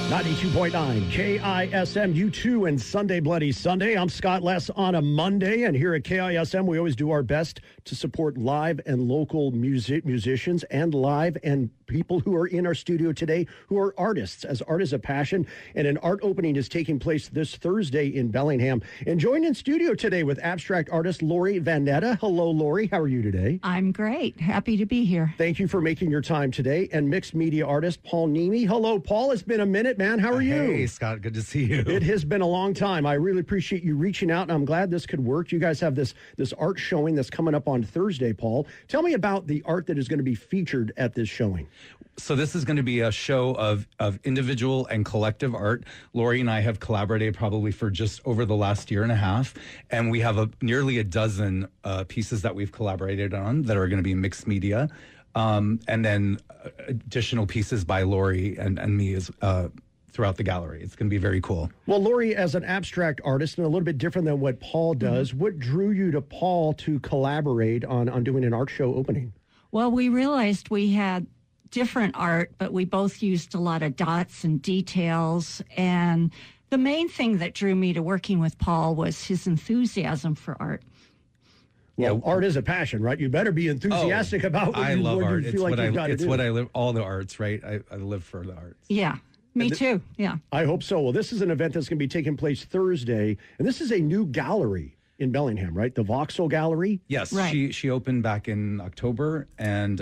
92.9 KISM, U2 and Sunday Bloody Sunday. I'm Scott Less on a Monday, and here at KISM, we always do our best to support live and local musicians and live and people who are in our studio today who are artists, as art is a passion. And an art opening is taking place this Thursday in Bellingham. And joined in studio today with abstract artist Lori VanEtta. Hello, Lori. How are you today? I'm great. Happy to be here. Thank you for making your time today. And mixed media artist Paul Niemi. Hello, Paul. It's been a minute, man. How are you? Hey, Scott. Good to see you. It has been a long time. I really appreciate you reaching out, and I'm glad this could work. You guys have this art showing that's coming up on Thursday, Paul. Tell me about the art that is going to be featured at this showing. So this is going to be a show of individual and collective art. Lori and I have collaborated probably for just over the last year and a half, and we have nearly a dozen pieces that we've collaborated on that are going to be mixed media, and then additional pieces by Lori and me as throughout the gallery. It's going to be very cool. Well, Lori, as an abstract artist and a little bit different than what Paul does, what drew you to Paul to collaborate on doing an art show opening? Well, we realized we had different art, but we both used a lot of dots and details. And the main thing that drew me to working with Paul was his enthusiasm for art. Well, art is a passion, right? You better be enthusiastic about what you love art. You feel like you've got to do. It's what I live, all the arts, right? I live for the arts. Yeah. Me too, yeah. I hope so. Well, this is an event that's going to be taking place Thursday, and this is a new gallery in Bellingham, right? The Voxel Gallery? Yes, right. She opened back in October, and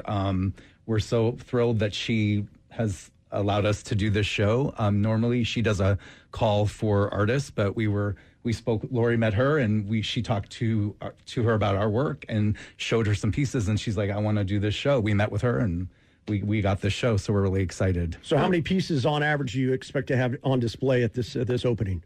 we're so thrilled that she has allowed us to do this show. Normally, she does a call for artists, but we spoke. Lori met her, and she talked to her about our work and showed her some pieces, and she's like, "I want to do this show." We met with her, and we got this show, so we're really excited. So how many pieces on average do you expect to have on display at this opening?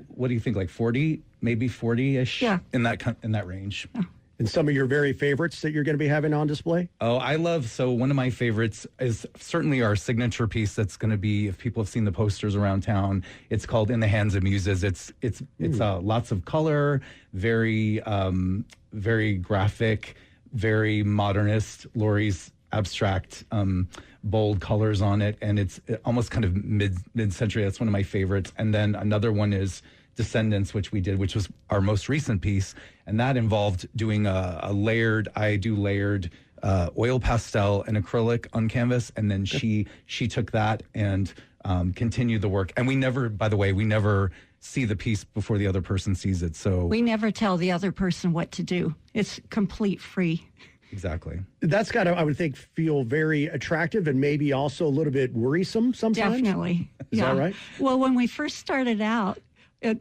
What do you think, like 40, maybe 40-ish? Yeah. In that range. Yeah. And some of your very favorites that you're going to be having on display? Oh, so one of my favorites is certainly our signature piece that's going to be, if people have seen the posters around town, it's called In the Hands of Muses. It's lots of color, very, very graphic, very modernist. Lori's abstract, bold colors on it, and it's almost kind of mid-century. That's one of my favorites. And then another one is Descendants, which was our most recent piece, and that involved doing a layered oil pastel and acrylic on canvas, and then she took that and continued the work. And we never see the piece before the other person sees it. So we never tell the other person what to do. It's complete free. Exactly. That's got to, I would think, feel very attractive and maybe also a little bit worrisome sometimes. Definitely. Is that right? Well, when we first started out,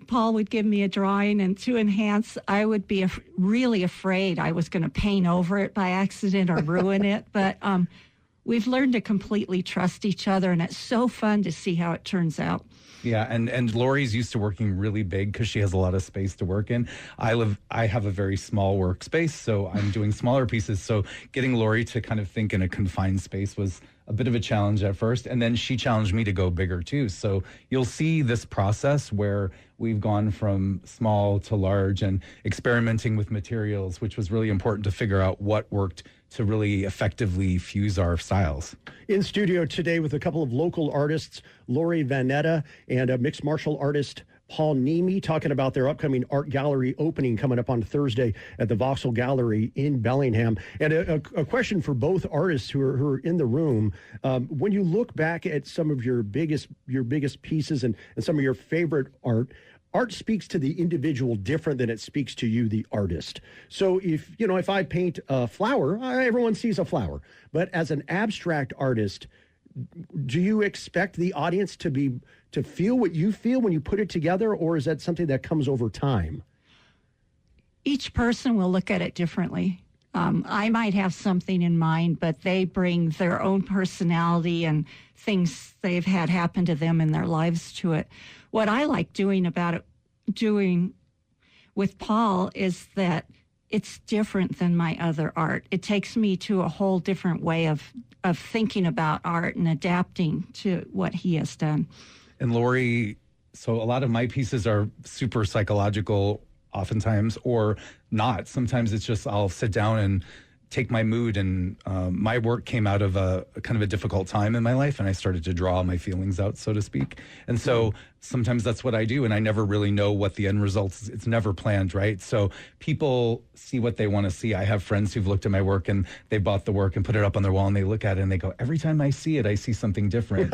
Paul would give me a drawing, and to enhance, I would be really afraid I was going to paint over it by accident or ruin it. But we've learned to completely trust each other, and it's so fun to see how it turns out. Yeah, and Lori's used to working really big because she has a lot of space to work in. I have a very small workspace, so I'm doing smaller pieces. So getting Lori to kind of think in a confined space was a bit of a challenge at first, and then she challenged me to go bigger too. So you'll see this process where we've gone from small to large and experimenting with materials, which was really important to figure out what worked to really effectively fuse our styles. In studio today with a couple of local artists, Lori VanEtta and a mixed martial artist, Paul Niemi, talking about their upcoming art gallery opening coming up on Thursday at the Voxel Gallery in Bellingham. And a question for both artists who are in the room. When you look back at some of your biggest pieces and some of your favorite art speaks to the individual different than it speaks to you, the artist. So if I paint a flower, everyone sees a flower. But as an abstract artist, do you expect the audience to feel what you feel when you put it together, or is that something that comes over time? Each person will look at it differently. I might have something in mind, but they bring their own personality and things they've had happen to them in their lives to it. What I like doing with Paul is that it's different than my other art. It takes me to a whole different way of thinking about art and adapting to what he has done. And Lori, so a lot of my pieces are super psychological oftentimes, or not. Sometimes it's just I'll sit down and take my mood, and my work came out of a kind of a difficult time in my life, and I started to draw my feelings out, so to speak. And so sometimes that's what I do, and I never really know what the end result is. It's never planned, right? So people see what they want to see. I have friends who've looked at my work and they bought the work and put it up on their wall, and they look at it and they go, every time I see it, I see something different.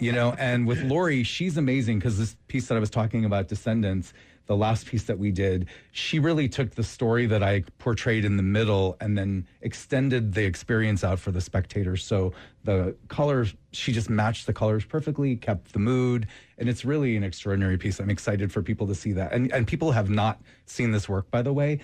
And with Lori, she's amazing, because this piece that I was talking about, Descendants, the last piece that we did, she really took the story that I portrayed in the middle and then extended the experience out for the spectators. So the colors, she just matched the colors perfectly, kept the mood, and it's really an extraordinary piece. I'm excited for people to see that. And people have not seen this work, by the way.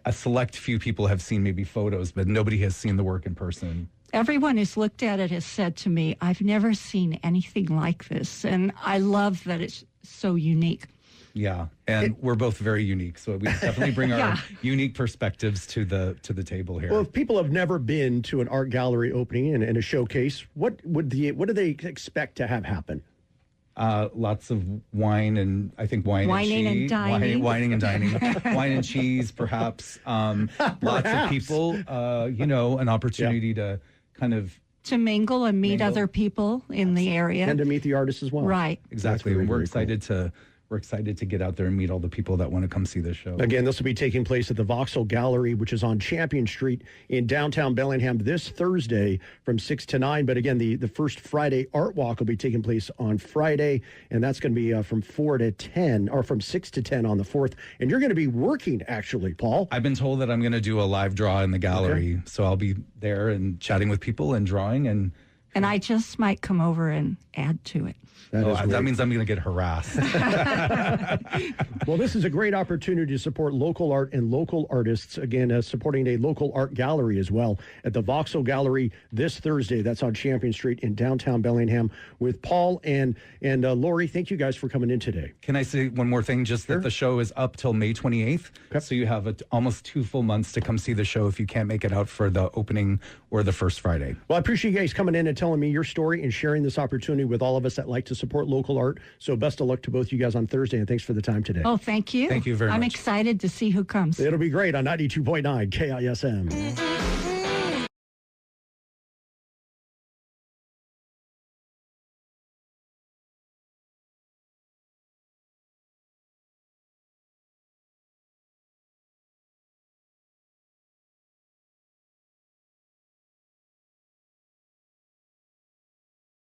A select few people have seen maybe photos, but nobody has seen the work in person. Everyone who's looked at it has said to me, I've never seen anything like this. And I love that it's so unique. Yeah, and we're both very unique, so we definitely bring our unique perspectives to the table here. Well, if people have never been to an art gallery opening and a showcase, what do they expect to have happen? Lots of wine, and I think wine Whining and cheese. and dining. Whining and dining. Wine and cheese, perhaps. Lots of people, an opportunity to kind of... To mingle and meet other people in the area. And to meet the artists as well. Right. Exactly. Very, and we're very excited cool. We're excited to get out there and meet all the people that want to come see this show. Again, this will be taking place at the Voxel Gallery, which is on Champion Street in downtown Bellingham this Thursday from 6 to 9. But again, the first Friday art walk will be taking place on Friday, and that's going to be from 4 to 10, or from 6 to 10 on the 4th. And you're going to be working, actually, Paul. I've been told that I'm going to do a live draw in the gallery, so I'll be there and chatting with people and drawing. And I just might come over and add to it. That means I'm going to get harassed. Well, this is a great opportunity to support local art and local artists. Again, supporting a local art gallery as well at the Voxel Gallery this Thursday. That's on Champion Street in downtown Bellingham with Paul and Lori. Thank you guys for coming in today. Can I say one more thing? Just that the show is up till May 28th. Okay. So you have almost 2 full months to come see the show if you can't make it out for the opening or the first Friday. Well, I appreciate you guys coming in and telling me your story and sharing this opportunity with all of us that like to support local art. So best of luck to both you guys on Thursday, and thanks for the time today. Oh, thank you. Thank you very much. I'm excited to see who comes. It'll be great on 92.9 KISM.